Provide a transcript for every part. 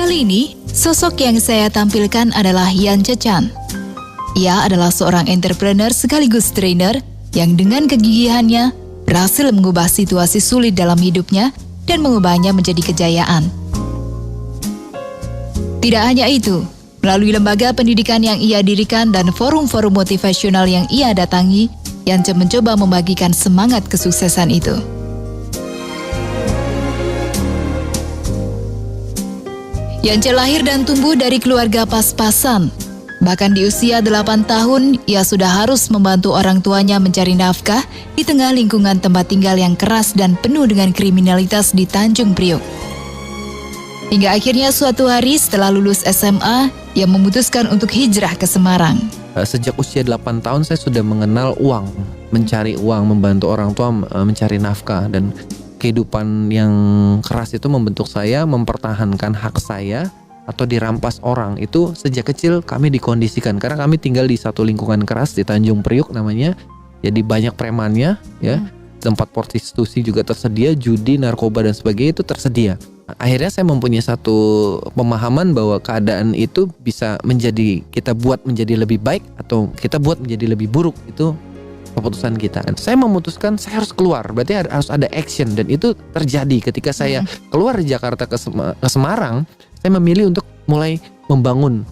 Kali ini, sosok yang saya tampilkan adalah Yance Chan. Ia adalah seorang entrepreneur sekaligus trainer yang dengan kegigihannya berhasil mengubah situasi sulit dalam hidupnya dan mengubahnya menjadi kejayaan. Tidak hanya itu, melalui lembaga pendidikan yang ia dirikan dan forum-forum motivasional yang ia datangi, Yance mencoba membagikan semangat kesuksesan itu. Yance lahir dan tumbuh dari keluarga pas-pasan. Bahkan di usia 8 tahun, ia sudah harus membantu orang tuanya mencari nafkah di tengah lingkungan tempat tinggal yang keras dan penuh dengan kriminalitas di Tanjung Priok. Hingga akhirnya suatu hari setelah lulus SMA, ia memutuskan untuk hijrah ke Semarang. Sejak usia 8 tahun saya sudah mengenal uang, mencari uang, membantu orang tua mencari nafkah, dan kehidupan yang keras itu membentuk saya mempertahankan hak saya atau dirampas orang. Itu sejak kecil kami dikondisikan karena kami tinggal di satu lingkungan keras di Tanjung Priok namanya. Jadi banyak premannya ya. Tempat prostitusi juga tersedia, judi, narkoba dan sebagainya itu tersedia. Akhirnya saya mempunyai satu pemahaman bahwa keadaan itu bisa kita buat menjadi lebih baik atau kita buat menjadi lebih buruk. Itu keputusan kita. Saya memutuskan saya harus keluar, berarti harus ada action, dan itu terjadi ketika saya keluar dari Jakarta ke Semarang. Saya memilih untuk mulai membangun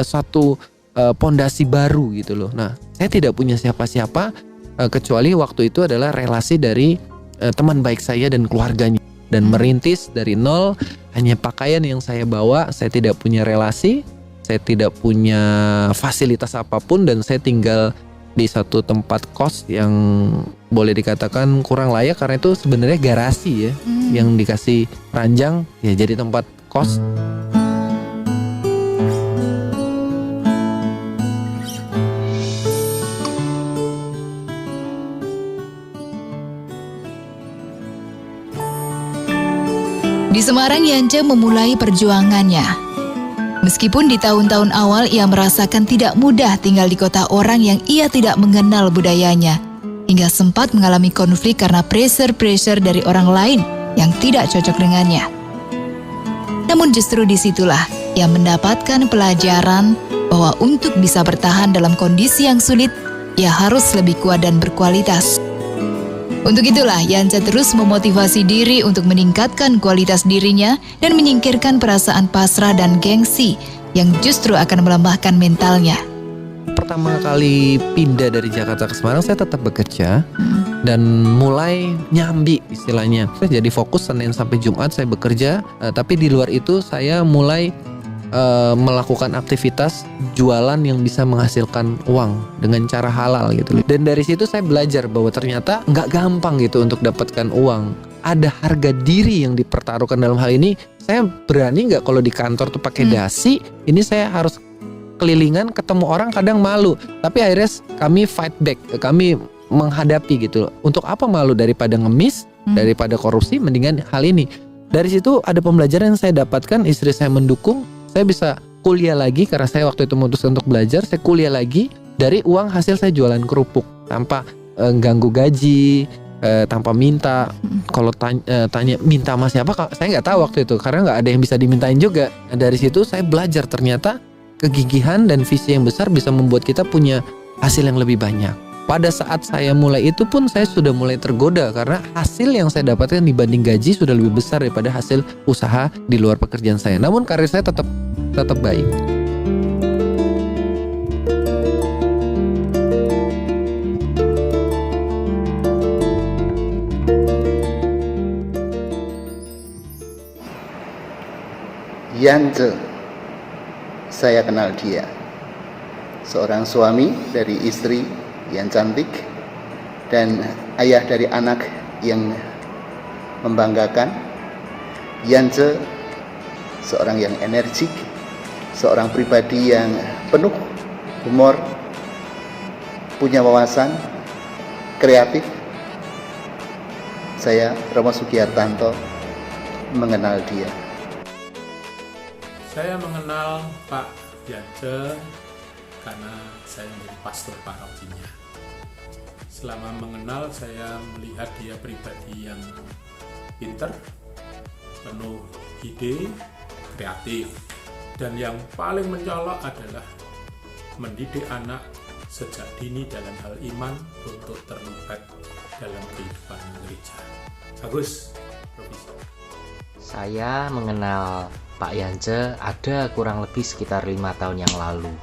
suatu pondasi baru gitu loh. Nah, saya tidak punya siapa-siapa kecuali waktu itu adalah relasi dari teman baik saya dan keluarganya, dan merintis dari nol, hanya pakaian yang saya bawa. Saya tidak punya relasi, saya tidak punya fasilitas apapun, dan saya tinggal di satu tempat kos yang boleh dikatakan kurang layak karena itu sebenarnya garasi ya, yang dikasih ranjang ya jadi tempat kos. Di Semarang, Yance memulai perjuangannya. Meskipun di tahun-tahun awal ia merasakan tidak mudah tinggal di kota orang yang ia tidak mengenal budayanya, hingga sempat mengalami konflik karena pressure dari orang lain yang tidak cocok dengannya. Namun justru disitulah ia mendapatkan pelajaran bahwa untuk bisa bertahan dalam kondisi yang sulit, ia harus lebih kuat dan berkualitas. Untuk itulah Yance terus memotivasi diri untuk meningkatkan kualitas dirinya dan menyingkirkan perasaan pasrah dan gengsi yang justru akan melemahkan mentalnya. Pertama kali pindah dari Jakarta ke Semarang, saya tetap bekerja dan mulai nyambi istilahnya. Saya jadi fokus Senin sampai Jumat saya bekerja, tapi di luar itu saya mulai melakukan aktivitas jualan yang bisa menghasilkan uang dengan cara halal gitu. Dan dari situ saya belajar bahwa ternyata nggak gampang gitu untuk dapatkan uang. Ada harga diri yang dipertaruhkan dalam hal ini. Saya berani nggak kalau di kantor tuh pakai dasi, ini saya harus kelilingan ketemu orang kadang malu. Tapi akhirnya kami fight back, kami menghadapi gitu. Untuk apa malu daripada ngemis, daripada korupsi, mendingan hal ini. Dari situ ada pembelajaran yang saya dapatkan, istri saya mendukung. Saya bisa kuliah lagi karena saya waktu itu memutuskan untuk belajar. Saya kuliah lagi dari uang hasil saya jualan kerupuk tanpa ganggu gaji, tanpa minta. Kalau tanya minta sama siapa, saya nggak tahu waktu itu karena nggak ada yang bisa dimintain juga. Dari situ saya belajar ternyata kegigihan dan visi yang besar bisa membuat kita punya hasil yang lebih banyak. Pada saat saya mulai itu pun saya sudah mulai tergoda karena hasil yang saya dapatkan dibanding gaji sudah lebih besar daripada hasil usaha di luar pekerjaan saya. Namun karir saya tetap baik. Yance, saya kenal dia. Seorang suami dari istri yang cantik dan ayah dari anak yang membanggakan. Yance seorang yang energik, seorang pribadi yang penuh humor, punya wawasan, kreatif. Saya, Romo Sugiartanto, mengenal dia. Saya mengenal Pak Yance karena saya menjadi pastor parokinya. Selama mengenal, saya melihat dia pribadi yang pintar, penuh ide, kreatif. Dan yang paling mencolok adalah mendidik anak sejak dini dalam hal iman untuk terlibat dalam kehidupan gereja. Bagus, Profesor. Saya mengenal Pak Yance ada kurang lebih sekitar 5 tahun yang lalu.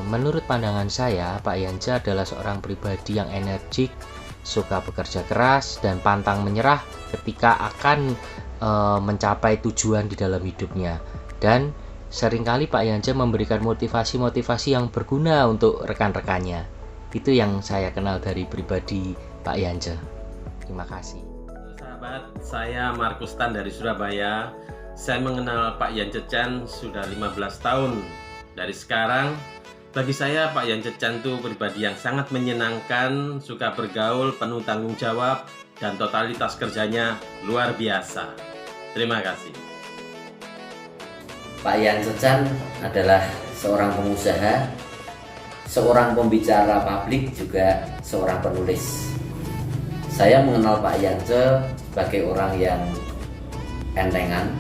Menurut pandangan saya, Pak Yance adalah seorang pribadi yang energik, suka bekerja keras, dan pantang menyerah ketika akan mencapai tujuan di dalam hidupnya. Dan seringkali Pak Yance memberikan motivasi-motivasi yang berguna untuk rekan-rekannya. Itu yang saya kenal dari pribadi Pak Yance. Terima kasih. Sahabat, saya Markus Tan dari Surabaya. Saya mengenal Pak Yance Chan sudah 15 tahun. Dari sekarang, bagi saya Pak Yance Chan itu pribadi yang sangat menyenangkan, suka bergaul, penuh tanggung jawab, dan totalitas kerjanya luar biasa. Terima kasih. Pak Yance Chan adalah seorang pengusaha, seorang pembicara publik, juga seorang penulis. Saya mengenal Pak Yance sebagai orang yang entengan.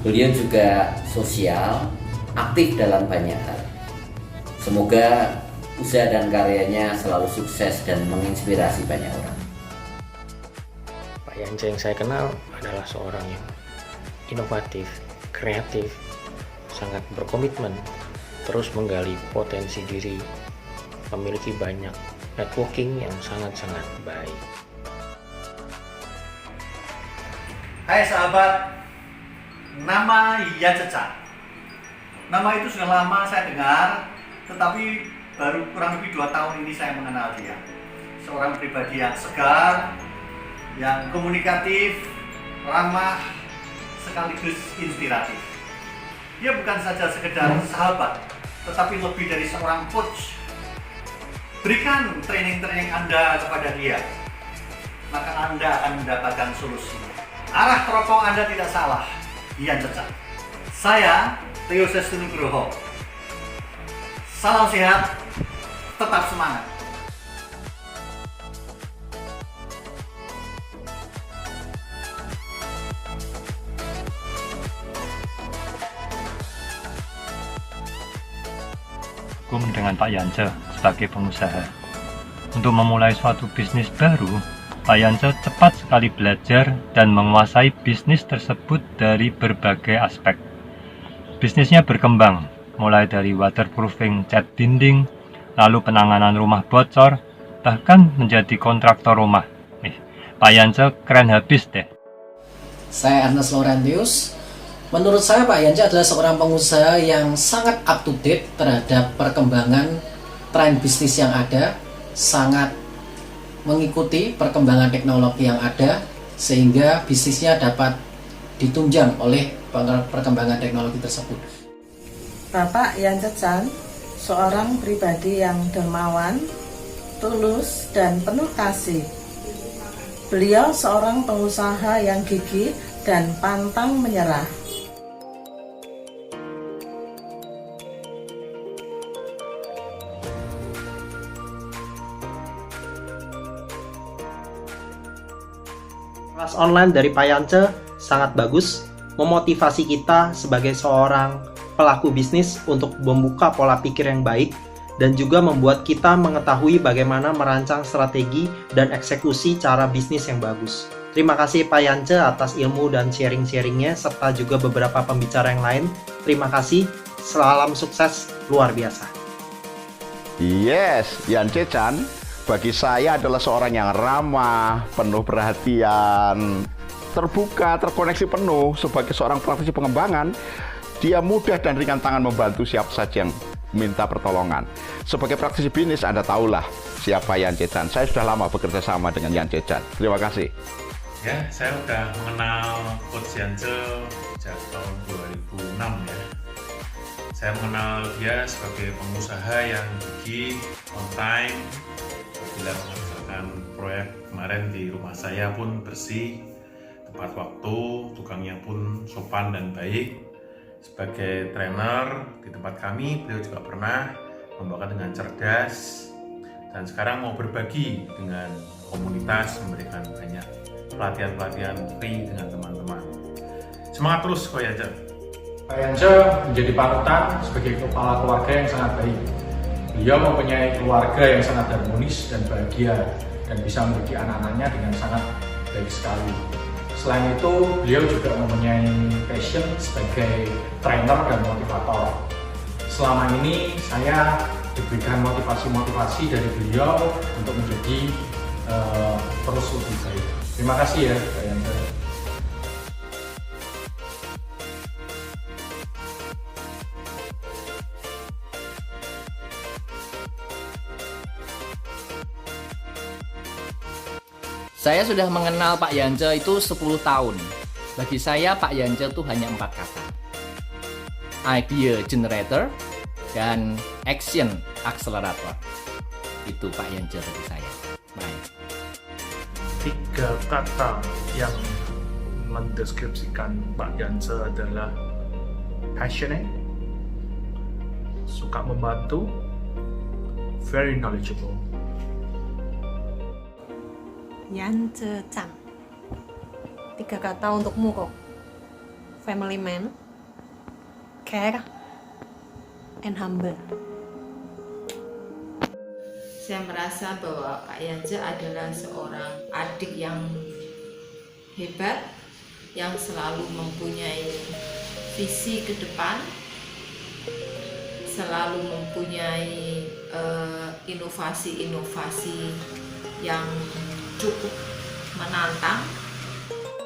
Beliau juga sosial, aktif dalam banyak hal. Semoga usaha dan karyanya selalu sukses dan menginspirasi banyak orang. Pak Yance yang saya kenal adalah seorang yang inovatif, kreatif, sangat berkomitmen, terus menggali potensi diri, memiliki banyak networking yang sangat-sangat baik. Hai sahabat, nama Yance Chan. Nama itu sudah lama saya dengar, tetapi baru kurang lebih 2 tahun ini saya mengenal dia. Seorang pribadi yang segar, yang komunikatif, ramah, sekaligus inspiratif. Dia bukan saja sekedar sahabat, tetapi lebih dari seorang coach. Berikan training-training Anda kepada dia, maka Anda akan mendapatkan solusi. Arah teropong Anda tidak salah, Yance Chan. Saya Theo Sestu Nugroho. Salam sehat, tetap semangat. Dengan Pak Yance sebagai pengusaha. Untuk memulai suatu bisnis baru, Pak Yance cepat sekali belajar dan menguasai bisnis tersebut dari berbagai aspek. Bisnisnya berkembang, mulai dari waterproofing cat dinding, lalu penanganan rumah bocor, bahkan menjadi kontraktor rumah. Pak Yance keren habis deh. Saya Ernest Laurentius. Menurut saya Pak Yance adalah seorang pengusaha yang sangat up to date terhadap perkembangan tren bisnis yang ada, sangat mengikuti perkembangan teknologi yang ada, sehingga bisnisnya dapat ditunjang oleh perkembangan teknologi tersebut. Bapak Yance Chan, seorang pribadi yang dermawan, tulus, dan penuh kasih. Beliau seorang pengusaha yang gigih dan pantang menyerah. Kelas online dari Pak Yance sangat bagus, memotivasi kita sebagai seorang pelaku bisnis untuk membuka pola pikir yang baik, dan juga membuat kita mengetahui bagaimana merancang strategi dan eksekusi cara bisnis yang bagus. Terima kasih Pak Yance atas ilmu dan sharing-sharingnya, serta juga beberapa pembicara yang lain. Terima kasih, salam sukses luar biasa. Yes, Yance Chan bagi saya adalah seorang yang ramah, penuh perhatian, terbuka, terkoneksi penuh. Sebagai seorang praktisi pengembangan, dia mudah dan ringan tangan membantu siapa saja yang minta pertolongan. Sebagai praktisi bisnis, Anda tahulah siapa Yance Chan. Saya sudah lama bekerja sama dengan Yance Chan. Terima kasih. Ya, saya sudah mengenal Coach Yance sejak tahun 2006 ya. Saya mengenal dia sebagai pengusaha yang gigih, on time. Bila mengerjakan proyek kemarin di rumah saya pun bersih, tepat waktu, tukangnya pun sopan dan baik. Sebagai trainer di tempat kami, beliau juga pernah membawakan dengan cerdas, dan sekarang mau berbagi dengan komunitas, memberikan banyak pelatihan-pelatihan free dengan teman-teman. Semangat terus Pak Yance. Pak Yance menjadi panutan sebagai kepala keluarga yang sangat baik. Beliau mempunyai keluarga yang sangat harmonis dan bahagia dan bisa memiliki anak-anaknya dengan sangat baik sekali. Selain itu, beliau juga mempunyai passion sebagai trainer dan motivator. Selama ini saya diberikan motivasi-motivasi dari beliau untuk menjadi terus lebih baik. Terima kasih ya Pak Yance. Saya sudah mengenal Pak Yance itu 10 tahun. Bagi saya Pak Yance itu hanya 4 kata. Idea generator dan action accelerator. Itu Pak Yance bagi saya. Baik. 3 kata yang mendeskripsikan Pak Yance adalah passionate, suka membantu, very knowledgeable. Yance Chan. 3 kata untukmu kok. Family man, care, and humble. Saya merasa bahwa Pak Yance adalah seorang adik yang hebat, yang selalu mempunyai visi ke depan, selalu mempunyai inovasi-inovasi yang cukup menantang.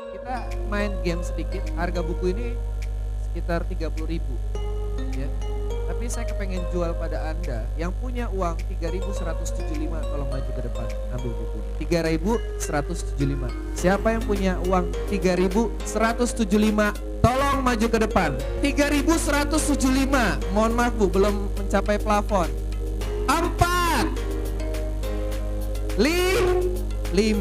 Kita main game sedikit, harga buku ini sekitar 30.000 ya. Tapi saya kepengen jual pada Anda yang punya uang 3.175, tolong maju ke depan ambil buku. 3.175. Siapa yang punya uang 3.175, tolong maju ke depan. 3.175. Mohon maaf Bu, belum mencapai plafon. 4 5.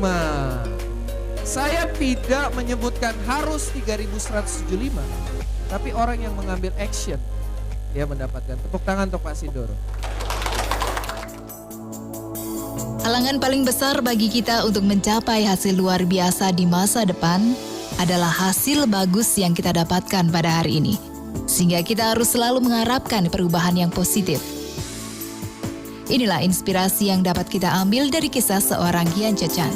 Saya tidak menyebutkan harus 3.175, tapi orang yang mengambil action dia mendapatkan. Tepuk tangan untuk Pak Sindoro. Halangan paling besar bagi kita untuk mencapai hasil luar biasa di masa depan adalah hasil bagus yang kita dapatkan pada hari ini. Sehingga kita harus selalu mengharapkan perubahan yang positif. Inilah inspirasi yang dapat kita ambil dari kisah seorang Yance Chan.